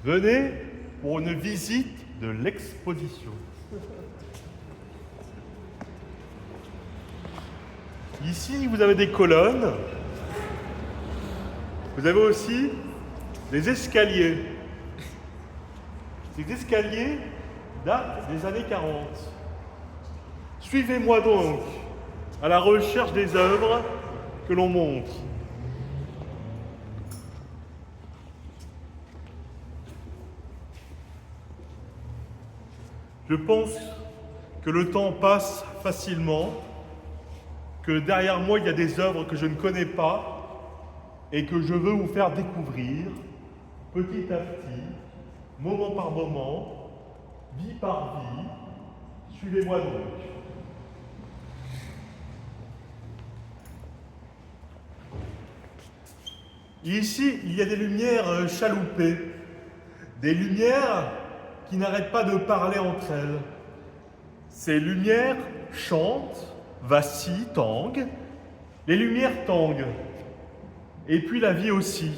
Venez pour une visite de l'exposition. Ici, vous avez des colonnes. Vous avez aussi des escaliers. Ces escaliers datent des années 40. Suivez-moi donc à la recherche des œuvres que l'on montre. Je pense que le temps passe facilement, que derrière moi il y a des œuvres que je ne connais pas et que je veux vous faire découvrir petit à petit, moment par moment, vie par vie. Suivez-moi donc. Ici, il y a des lumières chaloupées, des lumières qui n'arrêtent pas de parler entre elles. Ces lumières chantent, vacillent, tanguent. Les lumières tanguent. Et puis la vie aussi.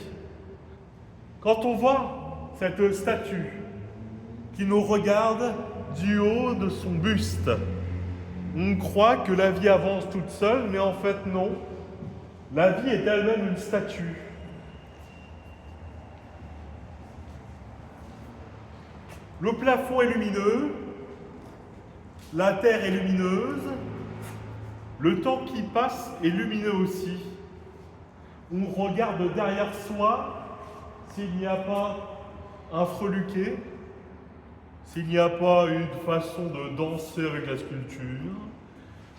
Quand on voit cette statue qui nous regarde du haut de son buste, on croit que la vie avance toute seule, mais en fait non. La vie est elle-même une statue. Le plafond est lumineux, la terre est lumineuse, le temps qui passe est lumineux aussi. On regarde derrière soi s'il n'y a pas un freluquet, s'il n'y a pas une façon de danser avec la sculpture,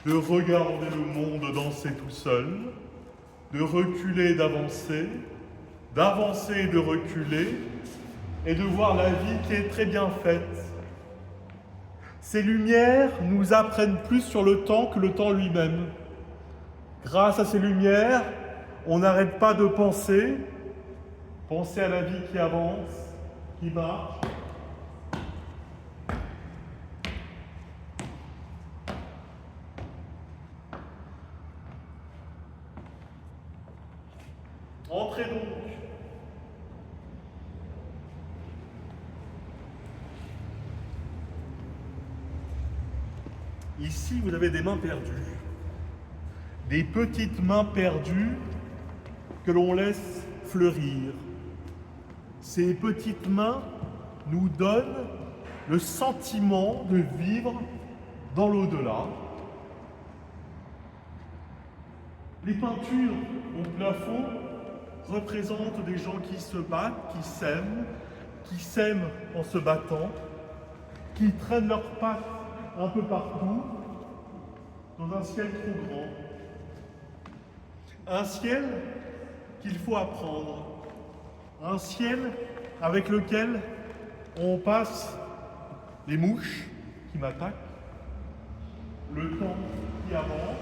de regarder le monde danser tout seul, de reculer et d'avancer et de reculer, et de voir la vie qui est très bien faite. Ces lumières nous apprennent plus sur le temps que le temps lui-même. Grâce à ces lumières, on n'arrête pas de penser à la vie qui avance, qui marche. Entrez donc. Ici, vous avez des mains perdues. Des petites mains perdues que l'on laisse fleurir. Ces petites mains nous donnent le sentiment de vivre dans l'au-delà. Les peintures au plafond représentent des gens qui se battent, qui s'aiment en se battant, qui traînent leurs pattes un peu partout, dans un ciel trop grand. Un ciel qu'il faut apprendre. Un ciel avec lequel on passe les mouches qui m'attaquent, le temps qui avance,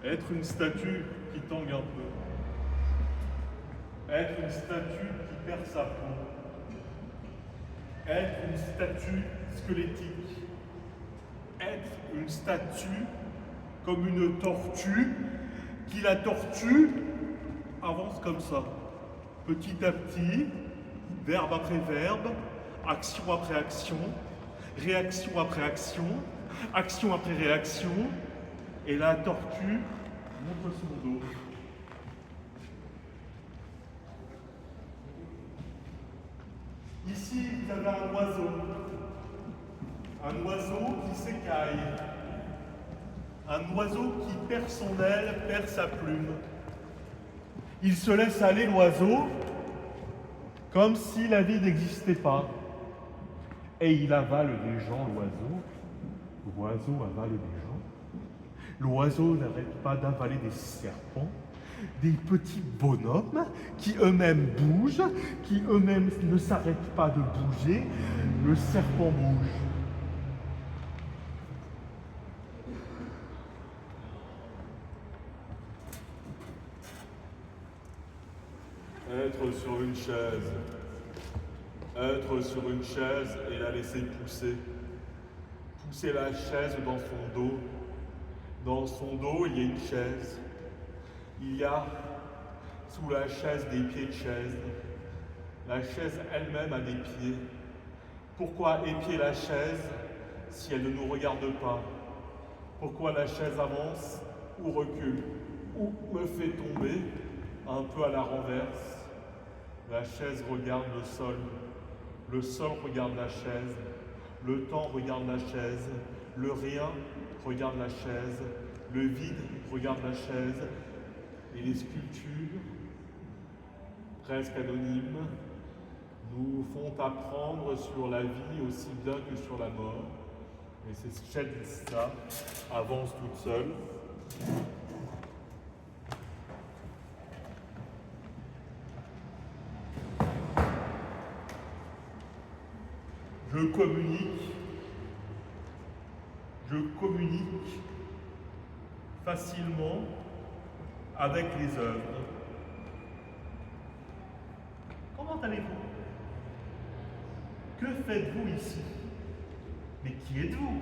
être une statue qui tangue un peu. Être une statue qui perd sa peau. Être une statue squelettique. Être une statue comme une tortue qui, la tortue, avance comme ça. Petit à petit, verbe après verbe, action après action, réaction après action après réaction, et la tortue montre son dos. Ici, vous avez un oiseau qui s'écaille, un oiseau qui perd son aile, perd sa plume. Il se laisse aller, l'oiseau, comme si la vie n'existait pas. Et il avale des gens, l'oiseau. L'oiseau avale des gens. L'oiseau n'arrête pas d'avaler des serpents, des petits bonhommes qui eux-mêmes bougent, qui eux-mêmes ne s'arrêtent pas de bouger. Le serpent bouge. Être sur une chaise, Être sur une chaise et la laisser pousser. Pousser la chaise dans son dos. Dans son dos, il y a une chaise. Il y a sous la chaise des pieds de chaise. La chaise elle-même a des pieds. Pourquoi épier la chaise si elle ne nous regarde pas? Pourquoi la chaise avance ou recule ou me fait tomber un peu à la renverse? La chaise regarde le sol regarde la chaise, le temps regarde la chaise, le rien regarde la chaise, le vide regarde la chaise, et les sculptures, presque anonymes, nous font apprendre sur la vie aussi bien que sur la mort. Et cette chaise-là avance toute seule. Je communique facilement avec les œuvres. Comment allez-vous? Que faites-vous ici? Mais qui êtes-vous?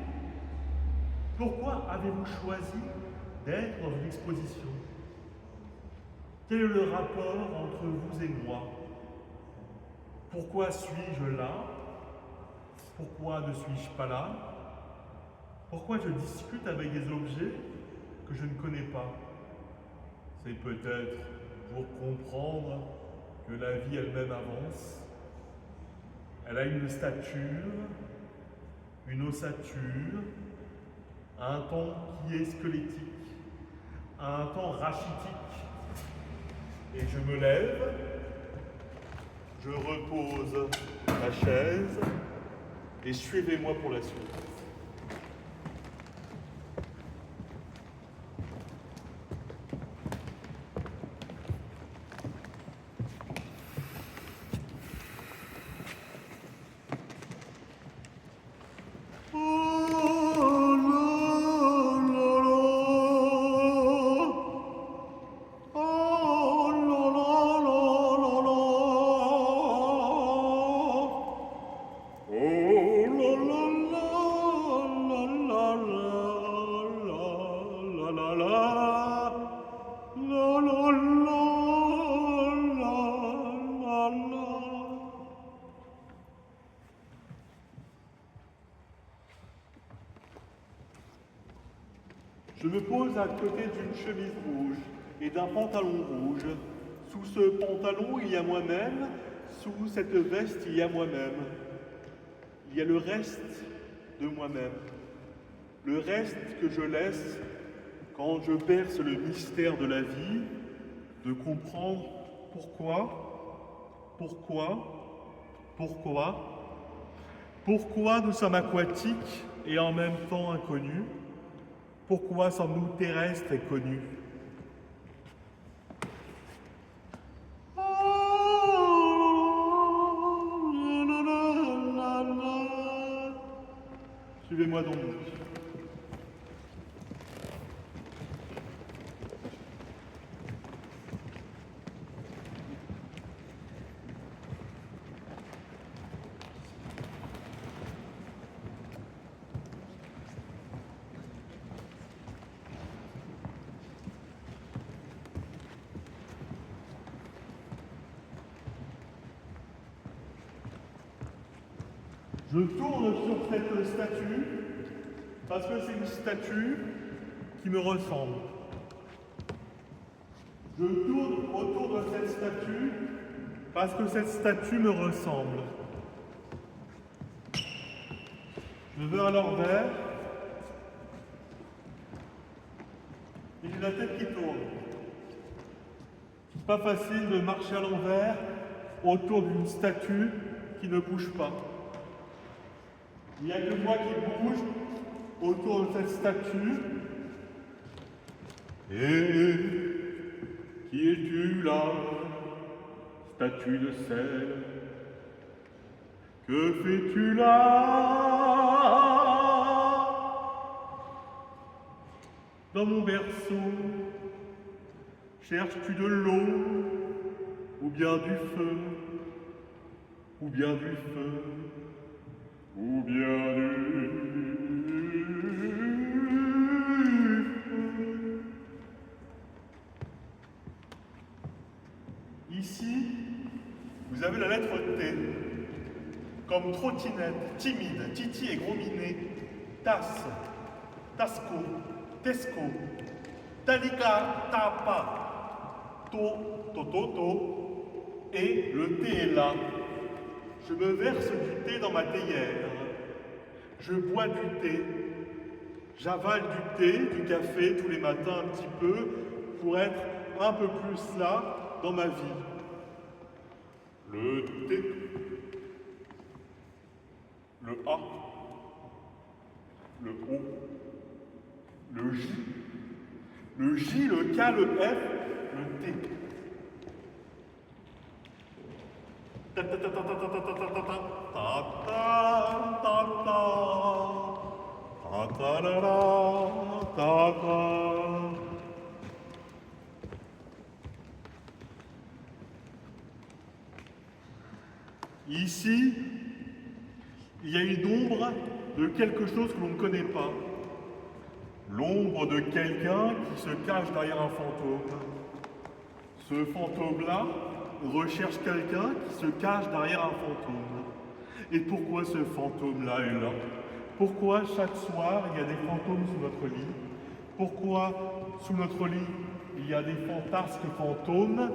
Pourquoi avez-vous choisi d'être dans une exposition? Quel est le rapport entre vous et moi? Pourquoi suis-je là? Pourquoi ne suis-je pas là? Pourquoi je discute avec des objets que je ne connais pas? C'est peut-être pour comprendre que la vie elle-même avance. Elle a une stature, une ossature, un temps qui est squelettique, un temps rachitique. Et je me lève, je repose la chaise et suivez-moi pour la suite. Je me pose à côté d'une chemise rouge et d'un pantalon rouge. Sous ce pantalon, il y a moi-même. Sous cette veste, il y a moi-même. Il y a le reste de moi-même. Le reste que je laisse quand je perce le mystère de la vie, de comprendre pourquoi nous sommes aquatiques et en même temps inconnus. Pourquoi sommes-nous terrestres et connus? Suivez-moi donc. Je tourne sur cette statue parce que c'est une statue qui me ressemble. Je tourne autour de cette statue parce que cette statue me ressemble. Je vais à l'envers et j'ai la tête qui tourne. C'est pas facile de marcher à l'envers autour d'une statue qui ne bouge pas. Il n'y a que moi qui bouge autour de cette statue. Et qui es-tu là, statue de sel? Que fais-tu là, dans mon berceau? Cherches-tu de l'eau ou bien du feu? ou bien du feu, ou bien du feu. Ici, vous avez la lettre T, comme trottinette, timide, titi et gros minet, tasse, tasco, tesco, talika, tapa, to, et le thé est là. Je me verse du thé dans ma théière. Je bois du thé. J'avale du thé, du café tous les matins un petit peu pour être un peu plus là dans ma vie. Le thé, le A, le O, le J, le J, le K, le F, le T. Ta ta ta ta ta ta ta ta ta ta ta ta ta. Ici, il y a une ombre de quelque chose que l'on ne connaît pas. L'ombre de quelqu'un qui se cache derrière un fantôme. Ce fantôme-là recherche quelqu'un qui se cache derrière un fantôme. Et pourquoi ce fantôme-là est là? Pourquoi chaque soir il y a des fantômes sous notre lit? Pourquoi sous notre lit il y a des fantasques fantômes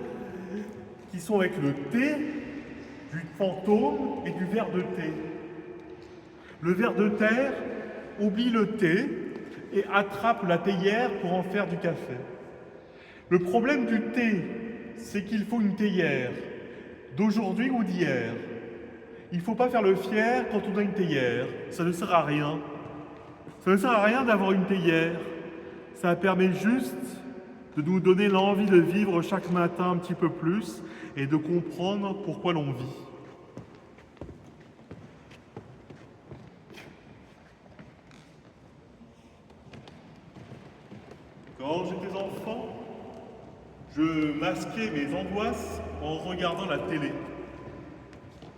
qui sont avec le thé du fantôme et du ver de thé? Le ver de terre oublie le thé et attrape la théière pour en faire du café. Le problème du thé, c'est qu'il faut une théière d'aujourd'hui ou d'hier. Il ne faut pas faire le fier quand on a une théière. Ça ne sert à rien. Ça ne sert à rien d'avoir une théière. Ça permet juste de nous donner l'envie de vivre chaque matin un petit peu plus et de comprendre pourquoi l'on vit. Quand j'étais enfant, je masquais mes angoisses en regardant la télé.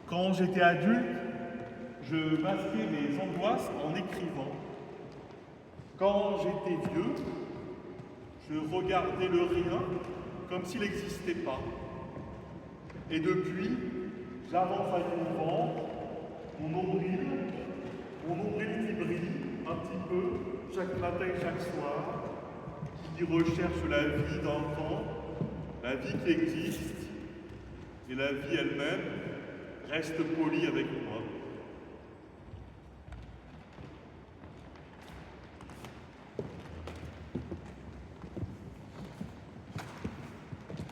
Quand j'étais adulte, je masquais mes angoisses en écrivant. Quand j'étais vieux, je regardais le rien comme s'il n'existait pas. Et depuis, j'avance avec mon ventre, mon nombril qui brille un petit peu chaque matin et chaque soir, qui recherche la vie d'enfant, la vie qui existe, et la vie elle-même reste polie avec moi.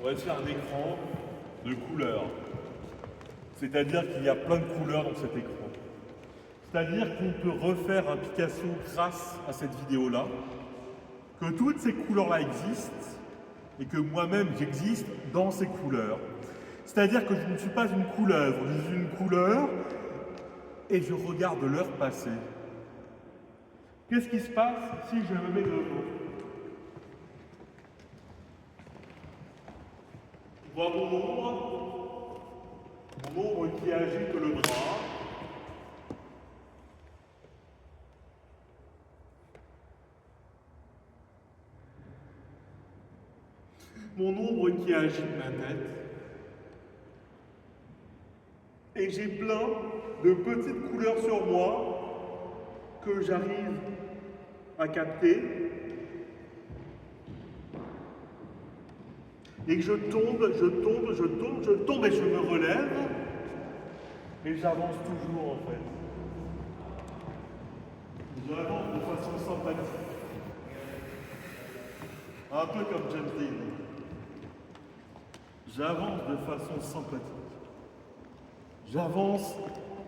On va faire un écran de couleurs. C'est-à-dire qu'il y a plein de couleurs dans cet écran. C'est-à-dire qu'on peut refaire un Picasso grâce à cette vidéo-là, que toutes ces couleurs-là existent, et que moi-même j'existe dans ces couleurs. C'est-à-dire que je ne suis pas une couleuvre, je suis une couleur, et je regarde l'heure passer. Qu'est-ce qui se passe si je me mets devant? Je vois mon ombre qui agite le bras. Mon ombre qui agite ma tête. Et j'ai plein de petites couleurs sur moi que j'arrive à capter. Et que je tombe et je me relève. Et j'avance toujours en fait. J'avance de façon sympathique. Un peu comme James Dean. J'avance de façon sympathique. J'avance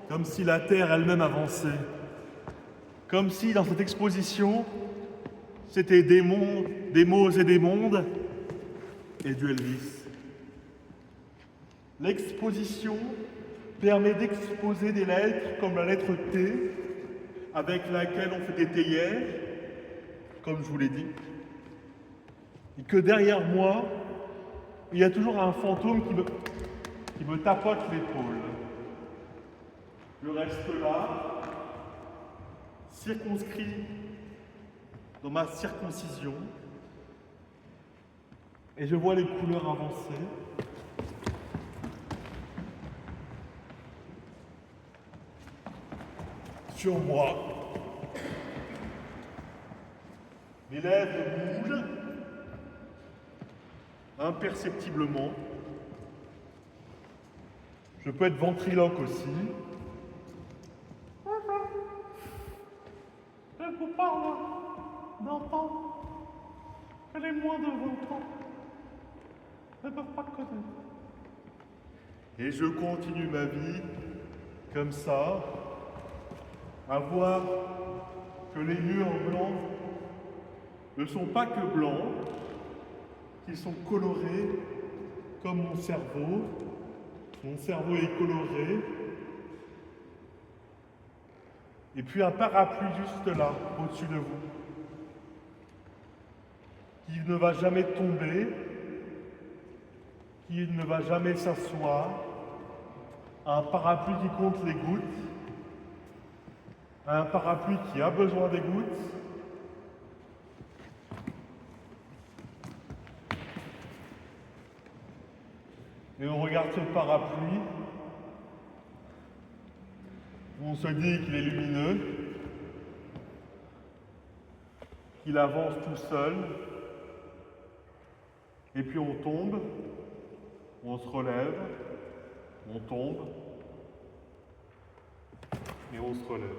comme si la Terre elle-même avançait. Comme si dans cette exposition, c'était des mondes, des mots et des mondes, et du Elvis. L'exposition permet d'exposer des lettres comme la lettre T, avec laquelle on fait des théières, comme je vous l'ai dit. Et que derrière moi, il y a toujours un fantôme qui me tapote l'épaule. Je reste là, circonscrit dans ma circoncision, et je vois les couleurs avancer. Sur moi. Mes lèvres bougent imperceptiblement. Je peux être ventriloque aussi. Elle vous parle d'enfants que les moins de 20 ans ne peuvent pas connaître. Et je continue ma vie comme ça, à voir que les murs blancs ne sont pas que blancs, qu'ils sont colorés comme mon cerveau. Mon cerveau est coloré. Et puis un parapluie juste là, au-dessus de vous, qui ne va jamais tomber, qui ne va jamais s'asseoir. Un parapluie qui compte les gouttes. Un parapluie qui a besoin des gouttes. Et on regarde ce parapluie, on se dit qu'il est lumineux, qu'il avance tout seul, et puis on tombe, on se relève, on tombe, et on se relève.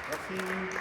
Merci. Merci.